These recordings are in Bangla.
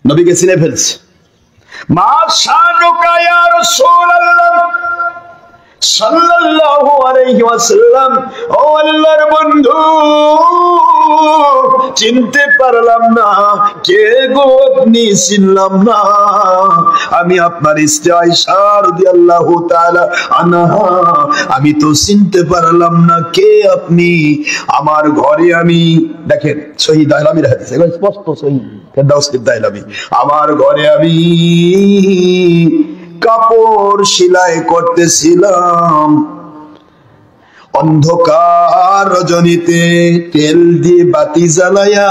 নবীকে চিনে ফেলছে। মা শানুকা ইয়া রাসূলুল্লাহ সাল্লাল্লাহু আলাইহি ওয়াসাল্লাম, ও আল্লাহর বন্ধু চিনতে পারলাম না, কে গো আপনি? চিনলাম না। আমি আপনার স্ত্রী আয়েশা রাদিয়াল্লাহু তাআলা আনহা, আমি তো চিনতে পারলাম না কে আপনি। আমার ঘরে আমি, দেখেন সহিহ দাইলামির হাদিস, এগুলো স্পষ্ট সহিহ ফেরদাউসের দাইলামি, আমার ঘরে আমি কাপড় সেলাই করতেছিলাম, অন্ধকার রজনীতে তেল দিয়ে বাতি জ্বালায়া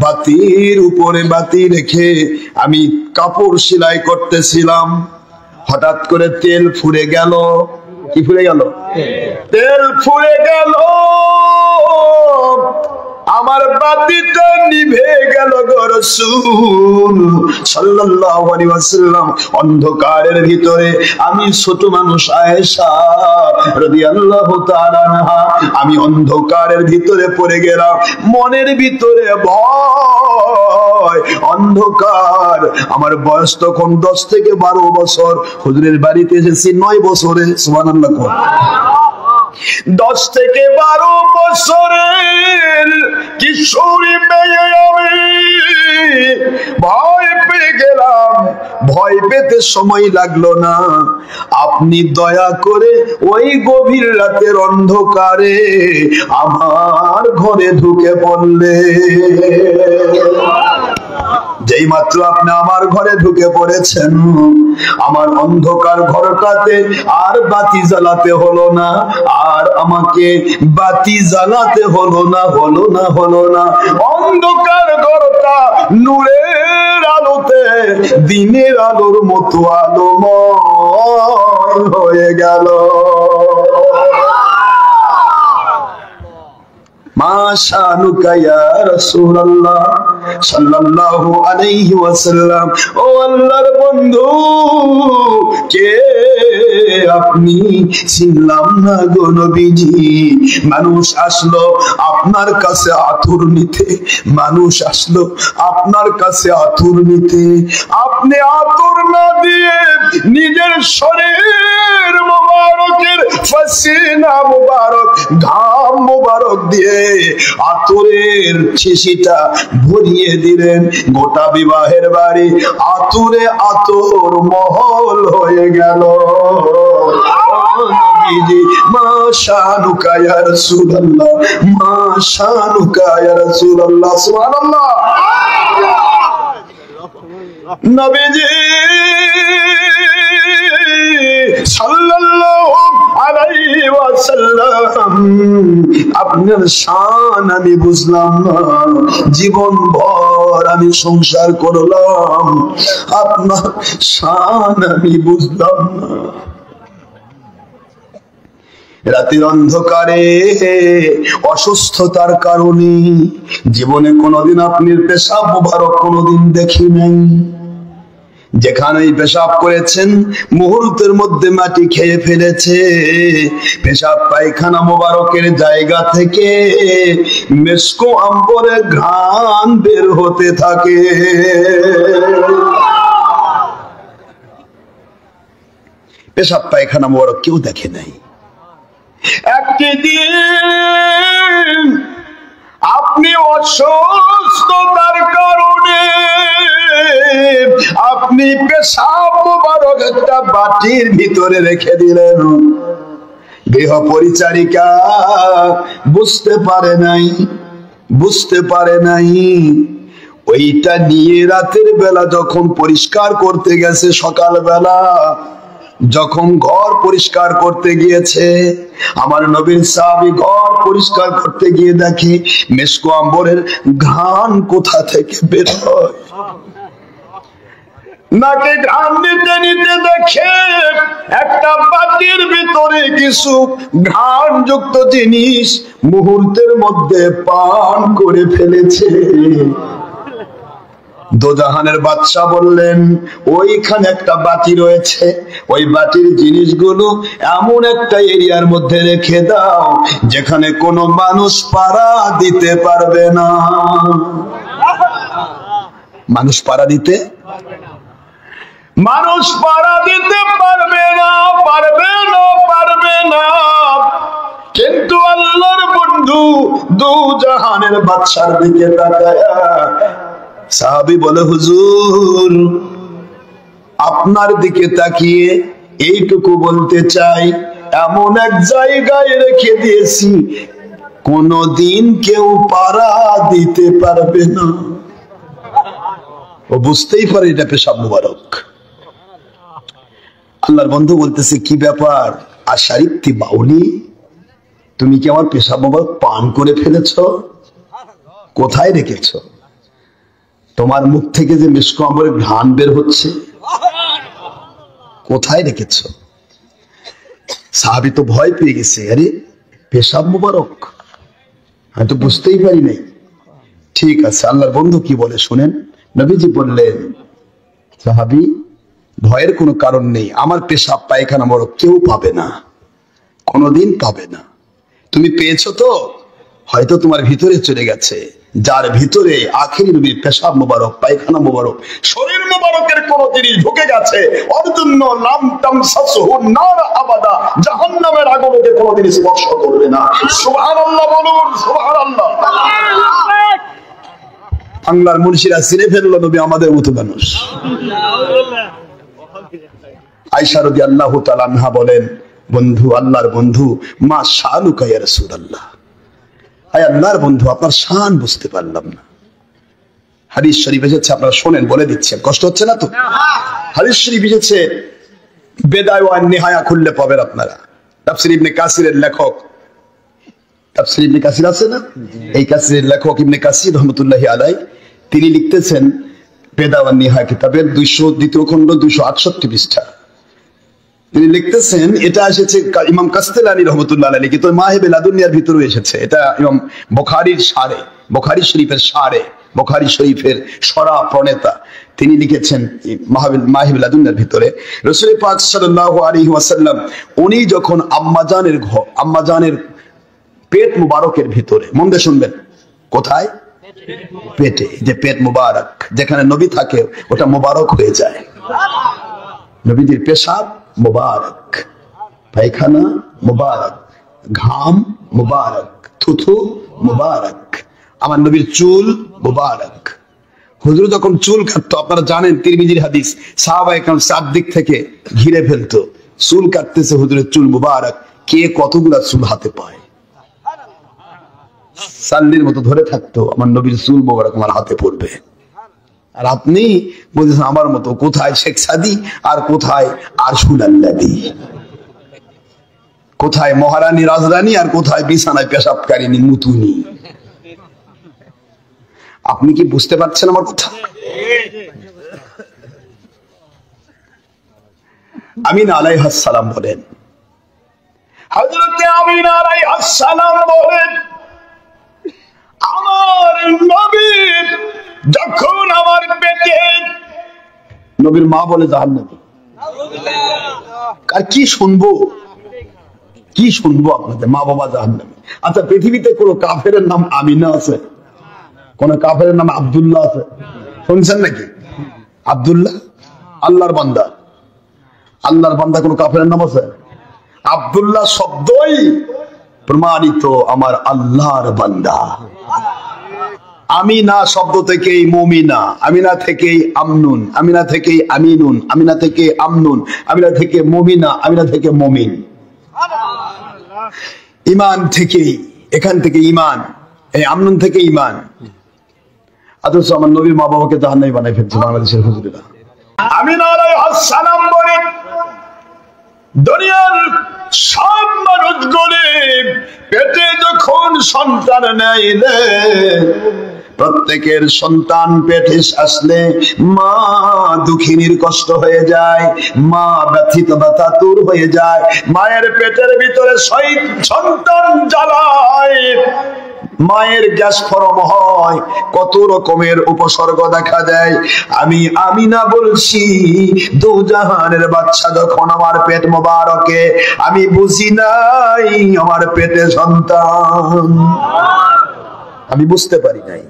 বাতির উপরে বাতি রেখে আমি কাপড় সেলাই করতেছিলাম। হঠাৎ করে তেল ফুরে গেল। কি ফুরে গেল? তেল ফুরে গেল, আমার বাতিটা নিভে গেল গো রাসূল সাল্লাল্লাহু আলাইহি ওয়াসাল্লাম। অন্ধকারের ভিতরে আমি ছোট মানুষ আয়েশা রাদিয়াল্লাহু তাআলা আনহা, আমি অন্ধকারের ভিতরে পড়ে গেলাম। মনের ভিতরে ভয়, অন্ধকার। আমার বয়স তখন 10 থেকে 12 বছর। হুজুরের বাড়িতে এসেছি 9 বছরে। সুবহানাল্লাহ। 10 থেকে 12 বছরের কিশোরী মেয়ে আমি ভয় পেয়ে গেলাম। ভয় পেতে সময় লাগলো না, আপনি দয়া করে ওই গভীর রাতের অন্ধকারে আমার ঘরে ঢুকে পড়লে। যেই মাত্র আপনি আমার ঘরে ঢুকে পড়েছেন, আমার অন্ধকার ঘরটাতে আর বাতি জ্বালাতে হলো না, আর আমাকে বাতি জ্বালাতে হলো না, হলো না। অন্ধকার ঘরটা নূরের আলোতে দিনের আলোর মতো আলোময় হয়ে গেল। মা শানুকা ইয়া রাসূলুল্লাহ সাল্লাল্লাহু আলাইহি ওয়াসাল্লাম, ও আল্লাহর বন্ধু কে আপনি? চিনলাম না গো নবীজি। মানুষ আসলো আপনার কাছে আতুর নিতে, মানুষ আসলো আপনার কাছে আতুর নিতে, আপনি আতুর না দিয়ে নিজের শরীর মোবারকের পসিনা মোবারক, ঘাম মোবারক দিয়ে আতুরের শিশিটা ভরিয়ে দিলেন। গোটা বিবাহের বাড়ি আতুরে আতর মহল হয়ে গেল। নবীজি মা শানুকা ইয়া রাসূলুল্লাহ, মা শানুকা ইয়া রাসূলুল্লাহ। সুবহানাল্লাহ। নবীজি সাল্লাল্লাহু আলাইহি ওয়াসাল্লাম, আপনার শান আমি বুঝলাম না, জীবন ভর আমি সংসার করলাম, আপনার শান আমি বুঝলাম না। রাতের অন্ধকারে অসুস্থতার কারণে জীবনে কোনোদিন আপনি পেশাব মোবারক কোনোদিন দেখি নাই। যেখানেই পেশাব করেছেন মুহূর্তের মধ্যে মাটি খেয়ে ফেলেছে। পেশাব পায়খানা মোবারকের জায়গা থেকে মেসকো আম্বরের ঘ্রাণ বের হতে থাকে। পেশাব পায়খানা মোবারক কেউ দেখে নাই। একটি দিন আপনি অসুস্থতার কারণে আপনি পেশাব মোবারক একটা বাটির ভিতরে রেখে দিলেন। গৃহ পরিচারিকা বুঝতে পারে নাই। ওইটা নিয়ে রাতের বেলা যখন পরিষ্কার করতে গেছে, সকালবেলা যখন ঘর পরিষ্কার করতে গিয়েছে, আমার নবীর সাহাবী ঘর পরিষ্কার করতে গিয়ে দেখে মেসকো আম্বরের ঘ্রাণ কোথা থেকে বের হয়। নাকে ঘ্রাণ নিতে নিতে দেখে একটা বাটির ভিতরে কিছু ঘ্রাণ যুক্ত জিনিস মুহূর্তের মধ্যে পান করে ফেলেছে। দোজাহানের বাদশা বললেন, ওইখানে একটা বাটি রয়েছে, ওই বাটির জিনিসগুলো এমন একটা এরিয়ার মধ্যে রেখে দাও যেখানে কোনো মানুষ পাড়া দিতে পারবে না। মানুষ পাড়া দিতে মানুষ পাড়া দিতে পারবে না, পারবে না, পারবে না। কিন্তু আল্লাহর বন্ধু দু জাহানের বাদশার দিকে তাকায়া সাহাবী বলে, হুজুর আপনার দিকে তাকিয়ে এইটুকু বলতে চাই, এমন এক জায়গায় রেখে দিয়েছি কোনদিন কেউ পাড়া দিতে পারবে না। ও বুঝতেই পারে এটা পেশাব মুবারক। আল্লাহর বন্ধু বলতেছে, কি ব্যাপার আশারিত্তি বাউলি, তুমি কি আমার পেশাব মুবারক পান করে ফেলেছ? কোথায় রেখেছ? তোমার মুখ থেকে যে মিষ্ক আম্বরের ঘ্রাণ বের হচ্ছে, কোথায় রেখেছ? সাহাবী তো ভয় পেয়ে গেছে, আরে পেশাব মুবারক, আমি তো বুঝতেই পারি নাই। ঠিক আছে, আল্লাহর বন্ধু কি বলে শুনেন। নবীজি বললেন, সাহাবী ভয়ের কোনো কারণ নেই, আমার পেশাব পায়খানা মুবারক কেউ পাবে না, কোনোদিন পাবে না। তুমি পেয়েছো তো, হয়তো তোমার ভিতরে চলে গেছে, যার ভিতরে আখেরি নবীর পেশাব মুবারক, পায়খানা মুবারক, শরীর মুবারকের কোন জিনিস ঢুকে গেছে, ওর জন্য নাম তামসাসহু নার আবাদা, জাহান্নামের আগুনকে কোনদিন স্পর্শ করবে না। সুবহানাল্লাহ বলুন, সুবহানাল্লাহ। বাংলার মুন্সিরা চিনে ফেললো নবী আমাদের মতো মানুষ। আয়েশা রাদিয়াল্লাহু তাআলা আনহা বলেন, বন্ধু, আল্লাহর বন্ধু, মা শানুকা ইয়া রাসূলুল্লাহ, আয় আল্লাহর বন্ধু আপনার শান বুঝতে পারলাম না। হাদিস শরীফ এসেছে, আপনারা শোনেন, বলে দিচ্ছি, কষ্ট হচ্ছে না তো? হাদিস শরীফ এসেছে, বেদায় ওয়া নিহায়া খুললে পাবেন আপনারা। তাফসীর ইবনে কাসিরের লেখক, তাফসীর ইবনে কাসির আছে না, এই কাসিরের লেখক ইবনে কাসির রাহমাতুল্লাহি আলাইহি তিনি লিখতেছেন বেদা ওয়া নিহায়া কিতাবের 202 খণ্ড 268 পৃষ্ঠা। তিনি লিখতেছেন, এটা এসেছে ইমাম কাস্তেলানী রহমতুল্লাহ আলাইহি লিখিত মাহিবে লাদুনিয়ার ভিতরে এসেছে। এটা ইমাম বুখারীর সারে, বুখারী শরীফের সারে, বুখারী শরীফের সরা প্রণেতা তিনি লিখেছেন মাহিবে লাদুনিয়ার ভিতরে, রাসূল পাক সাল্লাল্লাহু আলাইহি ওয়াসাল্লাম উনি যখন আম্মাজানের পেট মুবারকের ভিতরে, মন দিয়ে শুনবেন, কোথায়? পেটে। যে পেট মুবারক, যেখানে নবী থাকে ওটা মুবারক হয়ে যায়। নবীজির পেশাব মুবারক, পায়খানা মুবারক, ঘাম মুবারক, থুথু মুবারক, আমার নবীর চুল মুবারক। হুজুর যখন চুল কাটতো, আপনারা জানেন তিরমিজির হাদিস, সাহাবায়ে কেরাম চারদিক থেকে ঘিরে ফেলতো, চুল কাটতেছে হুজুরের চুল মুবারক, কে কতগুলা চুল হাতে পায়, সাল্লির মতো ধরে থাকতো, আমার নবীর চুল মুবারক আমার হাতে পড়বে। আর আপনি বলছেন আমার মতো, কোথায় শেখ সাদি আর কোথায় আরশুল আল্লাদি, কোথায় মহারানী রাজরানী আর কোথায় বিছানায় পেশাবকারিনী মুতুনি। আপনি কি বুঝতে পারছেন আমার কথা? আমিনা আলাইহিস সালাম বলেন, হযরত আমিনা আলাইহিস সালাম বলেন, আমার নবী যখন আমার পেটে, নবীর মা বলে জাহান্নামী, আর কি শুনবো, কি শুনবো আপনাদের, মা বাবা জাহান্নামী। আচ্ছা, পৃথিবীতে কোন কাফেরের নাম আমিনা আছে? কোন কাফেরের নাম আব্দুল্লাহ আছে? শুনছেন নাকি? আব্দুল্লাহ আল্লাহর বান্দা, আল্লাহর বান্দা কোন কাফেরের নাম আছে? আব্দুল্লাহ শব্দই প্রমাণিত আমার আল্লাহর বান্দা। আমিনা শব্দ থেকেই মুমিনা, আমিনা থেকেই আমনুন, আমিনা থেকেই আমিনুন, আমিনা থেকে আমনুন, আমিনা থেকে মুমিনা, আমিনা থেকে মুমিন। ঈমান থেকেই, এখান থেকে ঈমান, এই আমনুন থেকে ঈমান। অথচ আমার নবীর মা বাবাকে জাহান্নামী বানাই ফেলছে বাংলাদেশের হুজুরেরা। আমিনা আলাইহিস সালাম বলেন, দুনিয়ার সব মানুষগুলো পেটে যখন সন্তান নেয়, প্রত্যেকের সন্তান পেটে আসলে মা দুঃখিনীর কষ্ট হয়ে যায়, মা ব্যথিত ব্যথাতুর হয়ে যায়, মায়ের পেটের ভিতরে সন্তান জ্বালায়, মায়ের গ্যাস ফরম হয়, কত রকমের উপসর্গ দেখা দেয়। আমি আমিনা বলছি, দু জাহানের বাচ্চা যখন আমার পেট মোবারকে, আমি বুঝি নাই আমার পেটে সন্তান, আমি বুঝতে পারি নাই।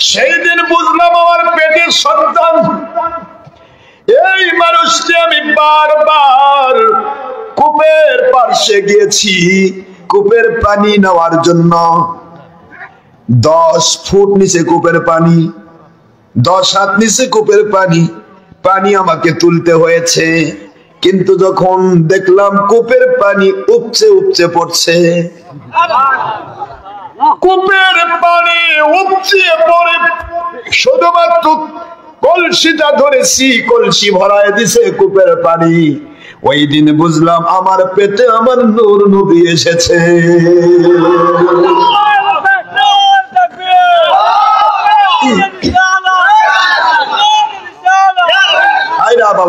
সেই দিন বুঝলাম আমার পেটের সন্তান। এই মানুষটি আমি বারবার কূপের পাশে গিয়েছি কূপের পানি নেওয়ার জন্য। 10 ফুট নিচে কূপের পানি, 10 হাত নিচে কূপের পানি, পানি আমাকে তুলতে হয়েছে। কিন্তু যখন দেখলাম কূপের পানি উপচে উপচে পড়ছে, কূপের পানি উপচে পড়ে শুধুমাত্র কলসিটা ধরেছি, কলসি ভরায় দিছে কূপের পানি। ওই দিন বুঝলাম আমার পেটে আমার নূর নবী এসেছে।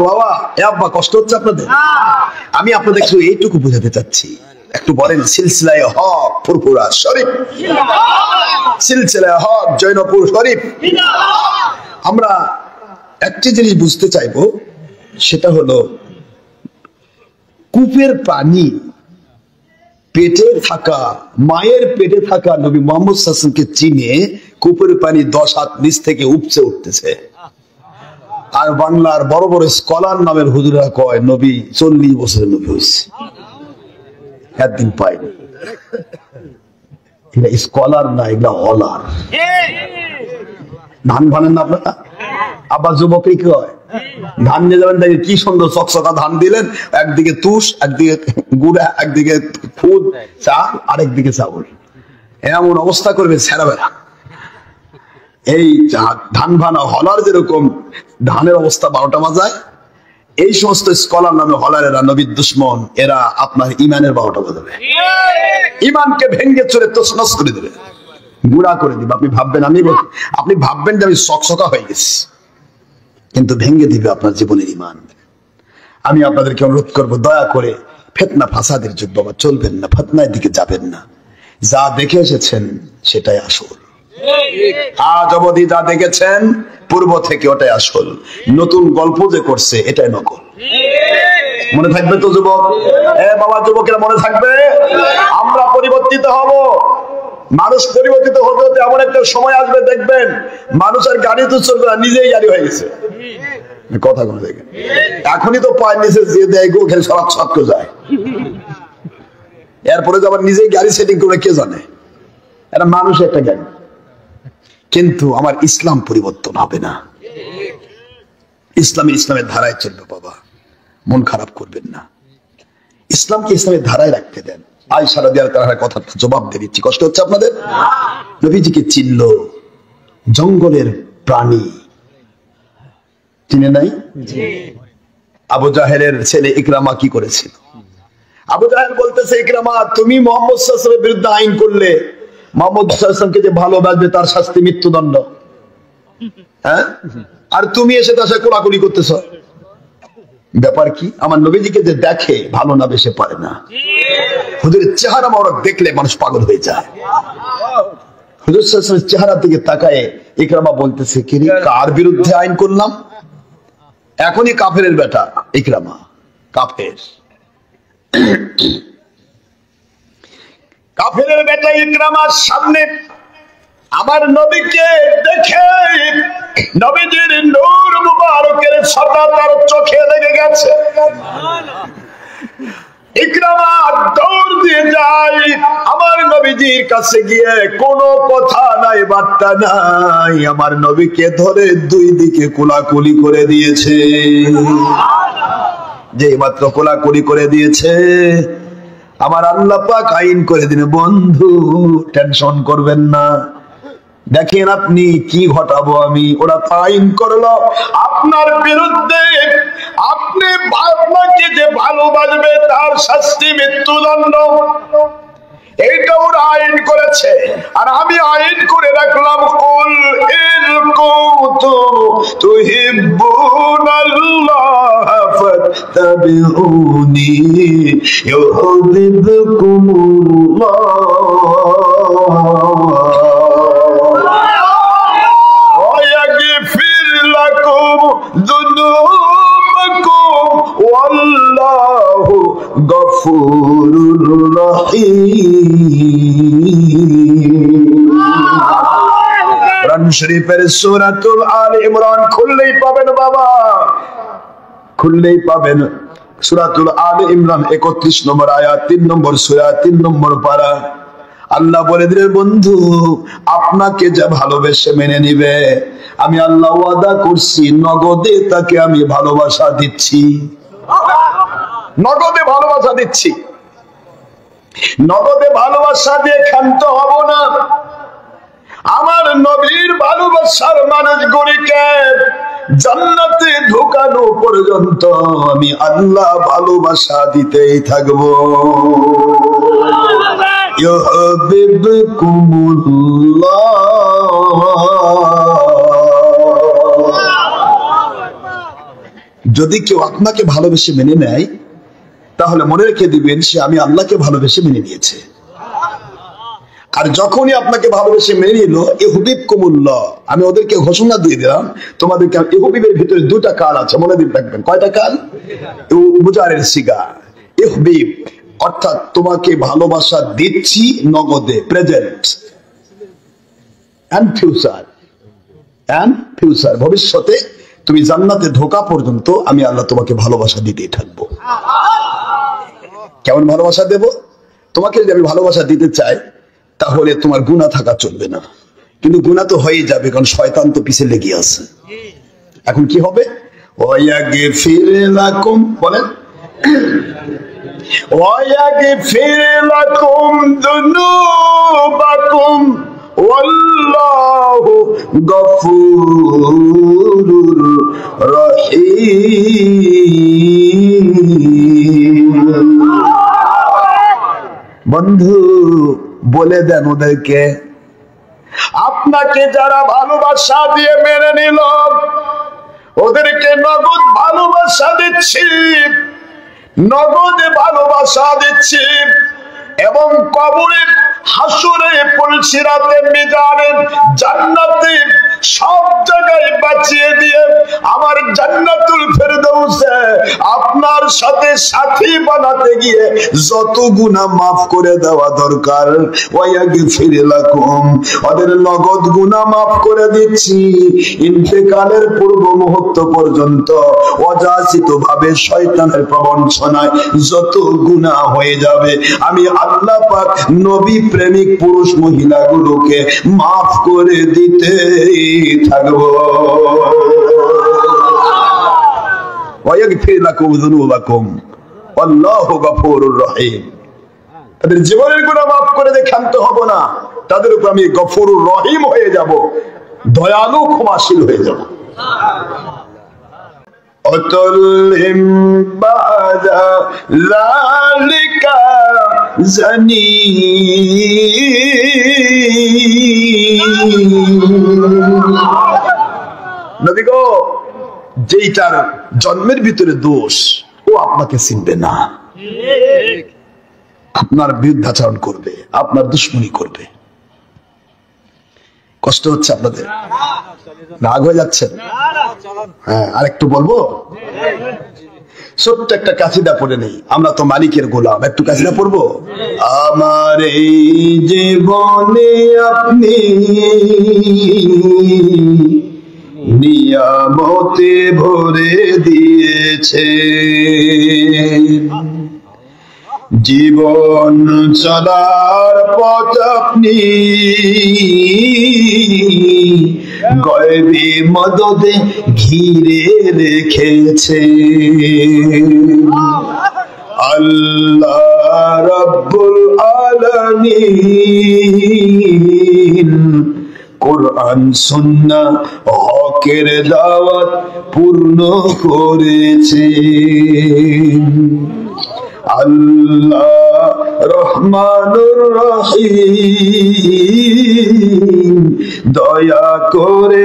বাবা আব্বা কষ্ট হচ্ছে আপনাদের? আমি আপনাদের একটু এইটুকু বোঝাতে চাচ্ছি, একটু বলেন সিলসিলায়ে হক ফুরফুরা শরীফ, সিলসিলায়ে হক জৈনপুর শরীফ। আমরা একটি জিনিস বুঝতে চাইবো, সেটা হলো কূপের পানি পেটে থাকা, মায়ের পেটে থাকা নবী মুহাম্মদ সাল্লাল্লাহু আলাইহি ওয়াসাল্লামকে চিনে কূপের পানি 10 হাত নিচ থেকে উপচে উঠতেছে। আর বাংলার বড় বড় স্কলার নামের হুজুরা কয় নবী 40 বছরের নবী হয়েছে, একদিন পাইনি। এগুলা স্কলার না, এগুলা হলার। ধান ভানেন না আপনারা? আবার যুবকই কি হয়, ধান নিয়ে যাবেন, দেখে কি সুন্দর চকচকা ধান দিলেন, একদিকে তুষ, একদিকে গুড়া, একদিকে খুদ চাল, আরেকদিকে চাউল, এমন অবস্থা করবে ছেড়া বেড়া। এই ধান ভানা হলার যেরকম ধানের অবস্থা 12টা বাজায়, এই সমস্ত স্কলার নামে হলারেরা নবীর দুশ্মন, এরা আপনার ইমানের 12টা বাজাবে, ইমানকে ভেঙ্গে চুরে তছনছ করে দেবে, গুড়া করে দিবে। আপনি ভাববেন যে আমি চকচকা হয়ে গেছি, কিন্তু ভেঙ্গে দিবে আপনার জীবনের ইমান। আমি আপনাদেরকে অনুরোধ করবো, দয়া করে ফিতনা ফাসাদের যুগ বাবা চলবেন না, ফিতনার দিকে যাবেন না। যা দেখে এসেছেন সেটাই আসল, আজ অবধি যা দেখেছেন পূর্ব থেকে ওটাই আসল, নতুন গল্প যে করছে এটাই নকল। মনে থাকবে তো যুবক? বাবা যুবকেরা মনে থাকবে, আমরা পরিবর্তিত হব। মানুষ পরিবর্তিত হতে হতে এমন একটা সময় আসবে, দেখবেন মানুষ আর গাড়ি তো চলবে না, নিজেই গাড়ি হয়ে গেছে। কথা কোনো দেখেন, এখনই তো পায়ের নিচে যে দেয় গো, খেলে সরাত সব করে যায়, এরপরে যে আবার নিজেই গাড়ি সেটিং করে কে জানে, এটা মানুষ একটা গাড়ি। কিন্তু আমার ইসলাম পরিবর্তন হবে না, ইসলামের ধারায় চলবে বাবা, মন খারাপ করবেন না, ইসলামকে ইসলামের ধারায় রাখতে দেন। আয়েশা রাদিয়াল্লাহু তাআলার কথাটা জবাব দিয়ে দিচ্ছি, কষ্ট হচ্ছে আপনাদের? নবীজিকে চিনল জঙ্গলের প্রাণী, চিনে নাই? আবু জাহেলের ছেলে ইকরামা কি করেছিল? আবু জাহেল বলতেছে, ইকরামা তুমি মুহাম্মদ সাল্লাল্লাহু আলাইহি ওয়াসাল্লামের বিরুদ্ধে আইন করলে, মুহাম্মদ সাল্লাল্লাহু আলাইহি ওয়াসাল্লামকে যে ভালোবাসবে তার শাস্তি মৃত্যুদণ্ড, হ্যাঁ, আর তুমি এসে তার সাথে কোলাকুলি করতেছ, ব্যাপার কি? আমার নবীজিকে যে দেখে ভালো না বেশে পারে না, হুজুরের চেহারা মোবারক দেখলে মানুষ পাগল হয়ে যায়। হুজুর সাল্লাল্লাহু আলাইহি ওয়াসাল্লামের চেহারার দিকে তাকায় ইকরামা বলতেছে, কি রে, কার বিরুদ্ধে আইন করলাম? এখনই কাফেরের বেটা ইকরামা, কাফের, কাফেরের বেটা ইকরামার সামনে আমার নবীকে দেখে নবীজির নূর মুবারকের ছায়া তার চোখে লেগে গেছে। ইকরামা দৌড় দিয়ে যায় আমার নবীজির কাছে, গিয়ে কোনো কথা নাই, বার্তা নাই, আমার নবীকে ধরে 2 দিকে কোলাকুলি করে দিয়েছে। যে মাত্র কোলাকুলি করে দিয়েছে, আমার আল্লাহ পাক আইন করে দিন, বন্ধু টেনশন করবেন না, দেখেন আপনি কি ঘটাবো আমি। ওরা আইন করলো আপনার বিরুদ্ধে, আপনি আপনাকে যে ভালোবাসবে তার শাস্তি মৃত্যুদণ্ড, এইটা ওরা আইন করেছে। আর আমি আইন করে রাখলাম, কুল ইন কুনতুম তুহিব্বুনাল্লাহ ফাত্তাবিউনি ইউহিব্বুকুমুল্লাহ ওয়া ইয়াগফির লাকুম যুনুবাকুম ওয়াল্লাহু গফুরুর রহিম। শরীফের সূরাতুল আলে ইমরান খুললেই পাবেন বাবা, খুললেই পাবেন। সূরাতুল আলে ইমরান 31 নম্বর আয়াত, 3 নম্বর সূরা, 3 নম্বর পারা। আল্লাহ বলে দিলেন, বন্ধু আপনাকে যা ভালোবেসে মেনে নিবে, আমি আল্লাহ ওয়াদা করছি নগদে তাকে আমি ভালোবাসা দিচ্ছি, নগদে ভালোবাসা দিচ্ছি। নগদে ভালোবাসা দিয়ে ক্ষান্ত হব না। আমার নবীর ভালোবাসার মানুষগুলিকে জান্নাতে ঢোকানো পর্যন্ত আমি আল্লাহ ভালোবাসা দিতেই থাকবো। যদি কেউ আপনাকে ভালোবেসে মেনে নেয়, তাহলে মনে রেখে দিবেন সে আমি আল্লাহকে ভালোবেসে মেনে নিয়েছে। আর যখনই আপনাকে ভালোবেসে মেনে নিল, ইউহিব্বুকুমুল্লাহ, আমি ওদেরকে ঘোষণা দিয়ে দিলাম তোমাদেরকে। ইউহিবের ভিতরে দুটা কাল আছে, মনে রাখবেন। কয়টা কাল? মুজারের সিগা। ইউহিব অর্থাৎ তোমাকে ভালোবাসা দিচ্ছি নগদে, present, and future, and future, ভবিষ্যতে তুমি জান্নাতে ঢোকা পর্যন্ত আমি আল্লাহ তোমাকে ভালোবাসা দিতেই থাকবো। কেমন ভালোবাসা দেব? তোমাকে যদি আমি ভালোবাসা দিতে চাই, তাহলে তোমার গুনাহ থাকা চলবে না। কিন্তু গুনাহ তো হয়ে যাবে, কারণ শয়তান তো পিছে লেগে আছে। এখন কি হবে? ওয়ায়াগফির লাকুম, বলেন, ওয়ায়াগফির লাকুম যুনুবাকুম ওয়াল্লাহু গফুরুর রহিম। বন্ধু বলে দেন ওদেরকে, আপনাকে যারা ভালোবাসা দিয়ে মেনে নিল, ওদেরকে নগদ ভালোবাসা দিচ্ছি, নগদে ভালোবাসা দিচ্ছি। এবং কবরে, হাসরে, পুলসিরাতে, মিজানে, জান্নাতে, সব জায়গায় বাঁচিয়ে দিয়ে আমার জান্নাতুল ফেরদৌসে আপনার সাথে সাথী বানাতে গিয়ে যত গুনাহ মাফ করে দেওয়া দরকার, ওয়ায়াগফির লাকুম, ওদের নগদ গুনাহ মাফ করে দিচ্ছি। ইন্তেকালের পূর্ব মুহূর্ত পর্যন্ত অযাচিত ভাবে শয়তানের প্রবঞ্চনায় যত গুনাহ হয়ে যাবে, আমি আল্লাহ পাক নবী প্রেমিক পুরুষ মহিলাগুলোকে মাফ করে দিতে থাকবো। ওয়ায়াগফির লাকুম যুনুবাকুম আল্লাহু গফুরুর রহিম। তাদের জীবনের গুনাহ মাফ করে দিয়ে ক্ষান্ত হব না, তাদের উপর আমি গফুরুর রহিম হয়ে যাব, দয়ালু ক্ষমাশীল হয়ে যাব। অতলিম বাদা যালিকা জানি, নবী গো, যেইটার জন্মের ভিতরে দোষ, ও আপনাকে চিনবে না, আপনার বিরুদ্ধাচরণ করবে, আপনার দুশ্মনী করবে। কষ্ট হচ্ছে আপনাদের? রাগ হয়ে যাচ্ছেন? হ্যাঁ, আরেকটু বলবো, ছোট্ট একটা কাসিদা পড়ে নেই, আমরা তো মালিকের গোলাম। একটু কাসিদা পড়বো। আমার এই জীবনে আপনি নিয়ামতে ভরে দিয়েছে, জীবন চলার পথ আপনি গয়বী মদদে ঘিরে রেখেছে। আল্লাহ রাব্বুল আলামিন কোরআন সুন্নাহ হকের দাওয়াত পূর্ণ করেছে। আল্লাহ রহমানুর রহিম দয়া করে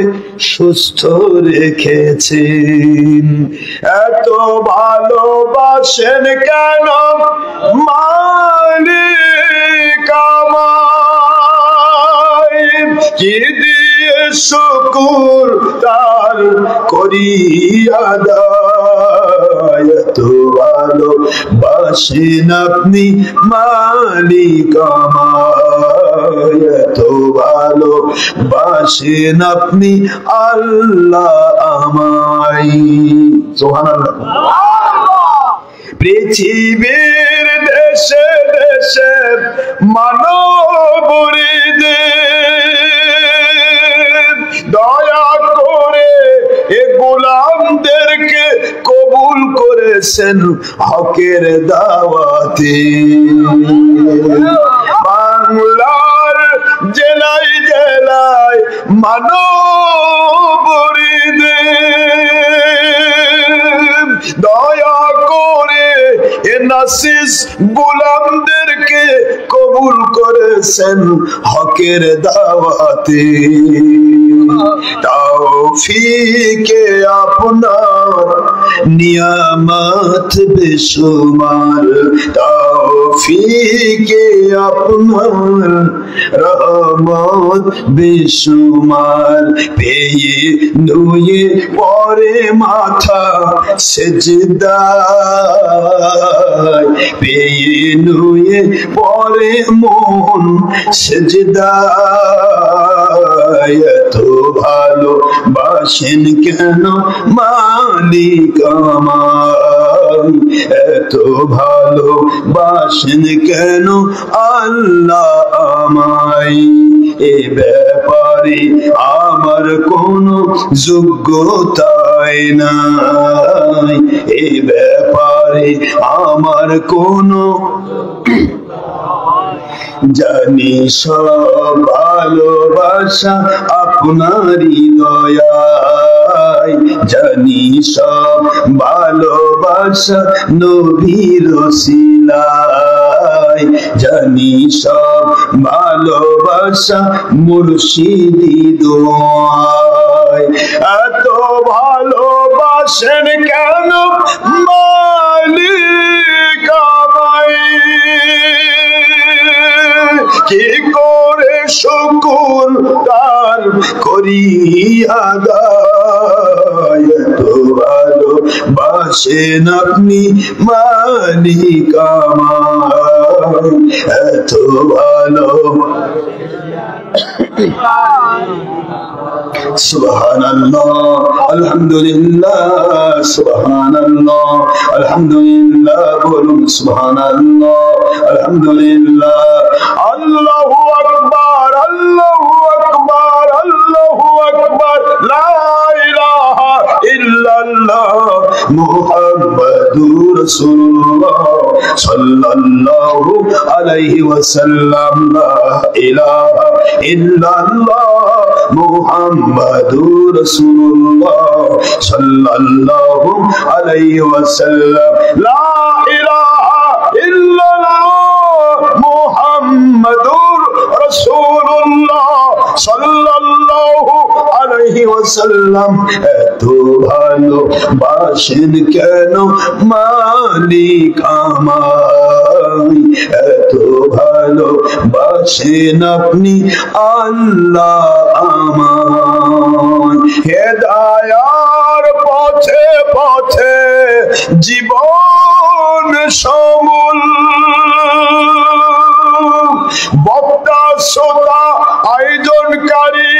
সুস্থ রেখেছেন। এত ভালোবাসেন কেন মালিক আমায়, কি দিয়ে শুকর তার করি আদায়। এত ভালোবাসেন আপনি মালিক আমায়, এত ভালো বাসেন আপনি আল্লাহ আমায়। সুবহানাল্লাহ। পৃথিবীর দেশে দেশে মানবরিদের দয়া করে এ গোলামদেরকে কবুল করেছেন হকের দাওয়াতে। বাংলার জেলায় জেলায় মানবরিদের দয়া করে এ নাসিস গোলামদেরকে কবুল করেছেন হকের দাওয়াতে। তৌফিকে আপনার নিয়ামত বেশুমার, তৌফিকে আপনার রহমত বেশুমার। পেয়ে নুয়ে পরে মাথা সেজদায়, পেয়ে নুয়ে পরে মন সেজদায়। এত ভালো বাসেন কেন মালিক আমায়, এত ভালো বাসেন কেন আল্লাহ আমায়। এ ব্যাপারে আমার কোনো যোগ্যতাই নাই, এ ব্যাপারে আমার কোনো জানি সব ভালোবাসা আপনারই দয়ায়, জানি সব ভালোবাসা নবীর ওসিলায়, জানি সব ভালোবাসা মুর্শিদি দোয়ায়। এত ভালোবাসেন কেন মালিক আমায়, কি করে শুকুর তার করি আদায়। এত ভালো বাসেন আপনি মালিক আমায়, এত ভালো। সুবহানাল্লাহ, আলহামদুলিল্লাহ, সুবহানাল্লাহ, আলহামদুলিল্লাহ, বলুন সুবহানাল্লাহ, আলহামদুলিল্লাহ। আল্লাহু আকবার, আল্লাহু আকবার, আল্লাহু আকবার, লা ইলাহা ইল্লাল্লাহ মুহাম্মাদুর রাসূলুল্লাহ সাল্লাল্লাহু আলাইহি ওয়াসাল্লাম। লা ইলাহা ইল্লাল্লাহ মুহাম্মাদুর রাসূলুল্লাহ সাল্লাল্লাহু আলাইহি ওয়াসাল্লাম। লা ইলাহা ইল্লাল্লাহ মুহাম্মাদুর রাসূলুল্লাহ সাল্লাল্লাহু আলাইহি ওয়াসাল্লাম। এত ভালো বাসেন কেন মালিক আমায়, এত ভালো বাসেন আপনি আল্লাহ আমায়। হেদায়ার পথে পথে জীবন সমূল, বক্তা শ্রোতা আয়োজনকারী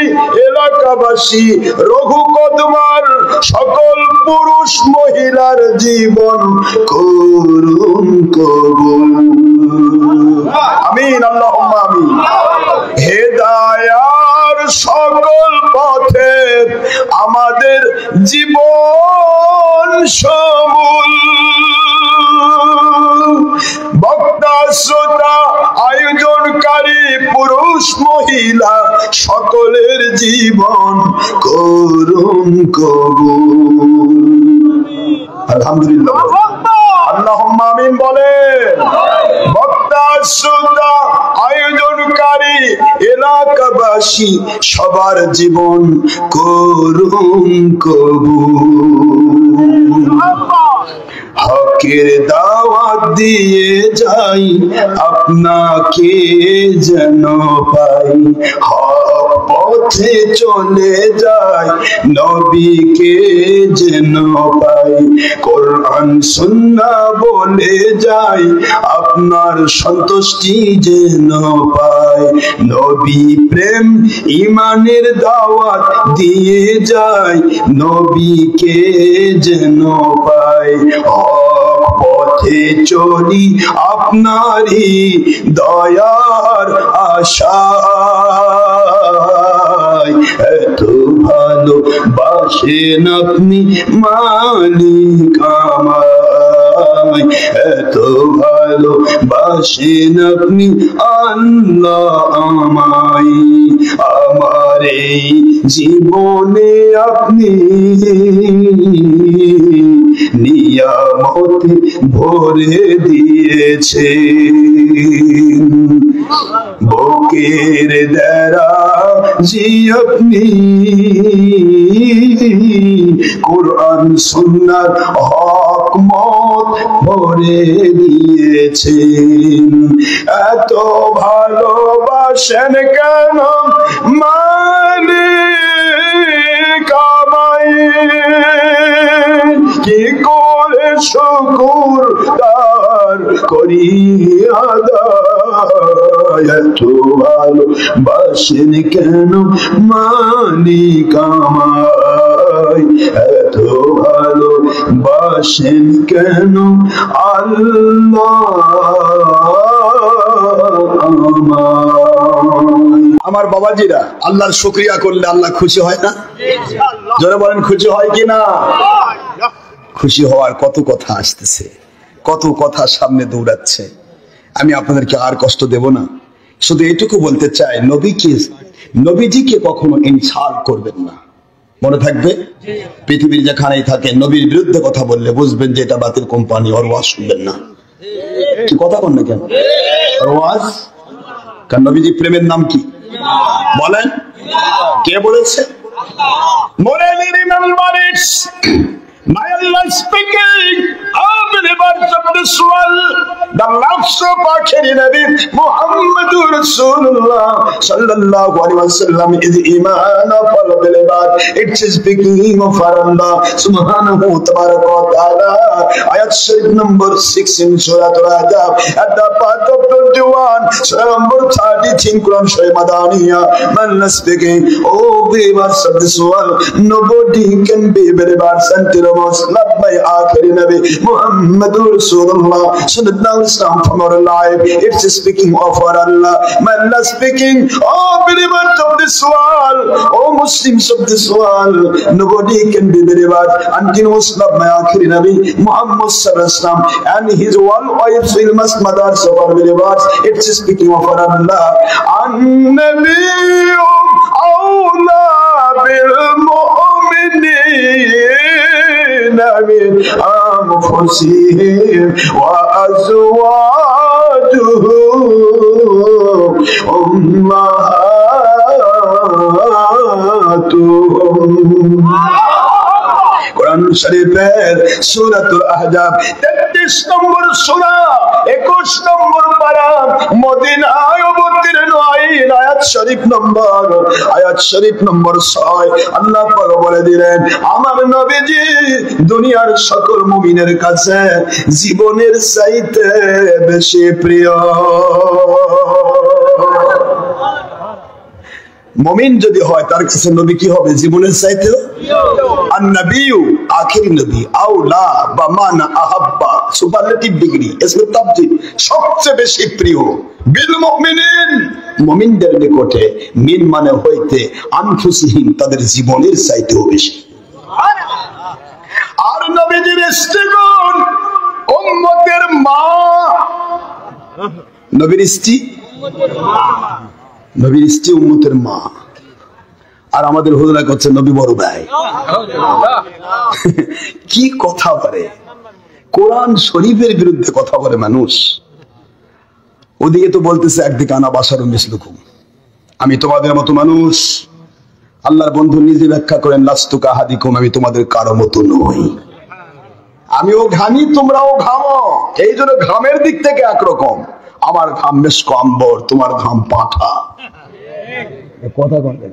এলাকাবাসী রঘু কদমার সকল পুরুষ মহিলার জীবন করুন কবুল। আমিন, আল্লাহুম্মা আমিন। হেদায়ার সকল পথে আমাদের জীবন সমূল, বক্তা শ্রোতা আয়োজনকারী পুরুষ মহিলা সকলের জীবন করুন কবুল। আলহামদুলিল্লাহ, আল্লাহুম্মা আমিন বলেন। বক্তা শ্রোতা আয়োজনকারী এলাকাবাসী সবার জীবন করুন কবুল। হকের দাওয়াত দিয়ে যাই আপনাকে যেন পাই, হক পথে চলে যায় নবীকে যেন পাই কোরআন সুন্নাহ বলে যায় আপনার সন্তুষ্টি যেন পাই নবী প্রেম ঈমানের দাওয়াত দিয়ে যায় নবীকে যেন পাই পথে চলি আপনারই দয়ার আশায় এত ভালোবাসেন আপনি মালিক আমায় এত ভালোবাসেন আপনি আল্লাহ আমায় আমার এই জীবনে আপনি নিয়ামতে ভরে দিয়েছে বুকের দ্বারা জি আপনি কোরআন সুন্নাহর হক মত ভরে দিয়েছেন এত ভালোবাসেন কেন মালিক আমায় কি করে শুকর তার করি আদায় এত ভালোবাসেন কেন মালিক আমায় এত ভালোবাসেন কেন আল্লাহ আমার বাবাজিরা আল্লাহর শুকরিয়া করলে আল্লাহ খুশি হয় না জোরে বলেন খুশি হয় কি না খুশি হওয়ার কত কথা আসতেছে কত কথা সামনে দৌড়াচ্ছে আমি আপনাদেরকে আর কষ্ট দেব না শুধু এটুকু বলতে চাই নবীজিকে কখনো ইনসাল করবেন না মনে থাকবে পৃথিবীর যেখানেই থাকেন নবীর বিরুদ্ধে কথা বললে বুঝবেন যে এটা বাতিল কোম্পানি ওর ওয়াজ শুনবেন না কি কথা বল না কেন ওর ওয়াজ কারণ নবীজি প্রেমের নাম কি বলেন কে বলেছে মনে remember it My Allah speaking of the birth of this world, the loves of our Nabi Muhammadur Rasulullah sallallahu alaihi wasallam is iman of all believers. It is speaking of Allah subhanahu wa ta'ala. Ayat Sharif number 6 in Surah Al-Ahzab at the part of 21, Surah number 33 Quran Sharif Madaniya. Man speaking, oh believers of this world, nobody can be believers until love by Akhiri Nabi Muhammadur Rasulullah sallallahu alaihi wasallam from our life. It's speaking of our Allah. My Allah speaking, oh believers of this world, oh Muslims of this world, nobody can be believers until was love by Akhiri Nabi Muhammad sallallahu alaihi wasallam and his one wife will must mothers of our believers. It's speaking of our Allah. An-Nabiyyu awla bil mu'minin من أنفسهم وأزواجه أمهاتهم কোরআন শরীফের সূরাতুল আহজাব 33 নম্বর সূরা 21 নম্বর পারা মদিনায় অবতীর্ণ আয়াত শরীফ নম্বর 6 আল্লাহ পাক বলে দিলেন আমার নবীজি দুনিয়ার সকল মুমিনের কাছে জীবনের চাইতে বেশি প্রিয় মুমিন যদি হয় তার কাছে নবী কি হবে জীবনের চাইতে আন-নবিয়্যু আখিরি নবী আওলা বা মানা আহাব্বা সুপারলেটিভ ডিগ্রি ইসমে তাবজিদ সবচেয়ে বেশি প্রিয় বিল মুমিনিন মুমিনদের নিকটে মিন মানে হইতে আনফুসিহিম তাদের জীবনের চাইতেও বেশি আর নবীজির স্ত্রীগণ উম্মতের মা নবীর স্ত্রী নবীর স্ত্রী উম্মতের মা আর আমাদের হুজুরা করছে নবী বড় ভাই কি কথা বলে কোরআন শরীফের বিরুদ্ধে কথা বলে মানুষ ওদিকে তো বলতেছে একদিকে আনা বাসারু মিসলুকুম আমি তোমাদের মতো মানুষ আল্লাহর বন্ধু নিজে ব্যাখ্যা করেন লাস্তু কাহাদিকুম আমি তোমাদের কারো মতো নই আমিও ঘামি তোমরাও ঘামো এই জন্য ঘামের দিক থেকে একরকম আমার ঘাম বেশ কম্বর তোমার ঘাম পাঠা কথা বলবেন,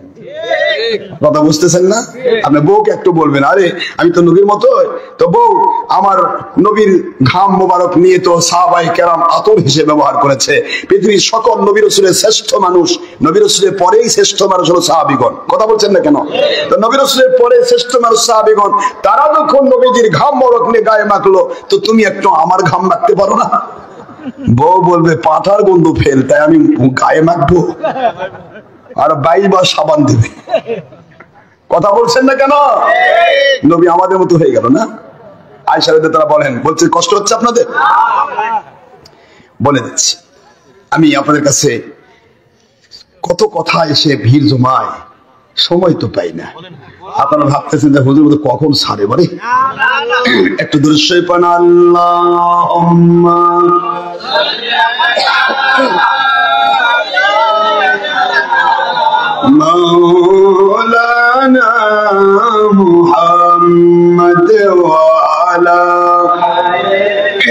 কথা বুঝতেছেন না? আপনি বউকে একটু বলবেন, আরে আমি তো নবীর মতো, তো বউ আমার নবীর ঘাম মোবারক নিয়ে তো সাহাবায়ে কেরাম আতর হিসেবে ব্যবহার করেছে। পৃথিবীর সকল নবী রাসূলের শ্রেষ্ঠ মানুষ, নবী রাসূলের পরেই শ্রেষ্ঠ মানুষ হলো সাহাবীগণ। কথা বলছেন না কেন? তো নবী রাসূলের পরে শ্রেষ্ঠ মানুষ সাহাবীগণ, তারা যখন নবীজির ঘাম মোবারক নিয়ে গায়ে মাখলো, তো তুমি একটু আমার ঘাম মাখতে পারো না? বউ বলবে পাঠার গন্ধ ফেল, তাই আমি গায়ে মাখবো? আর 22 বার সাবান দেবে। কথা বলছেন না কেন? নবী আমাদের মতো হয়ে গেল না? আয়েশা রাদিয়াল্লাহু বলেন, বলছে কষ্ট হচ্ছে আপনাদের? বলে দিচ্ছি, আমি আপনাদের কাছে কত কথা এসে ভিড় জমায়, সময় তো পাই না। আপনারা ভাবতেছেন যে হুজুর মতো কখন ছাড়ে, বলে একটু দৃশ্য পান। আল্লাহুম্মা مولانا محمد وعلى آله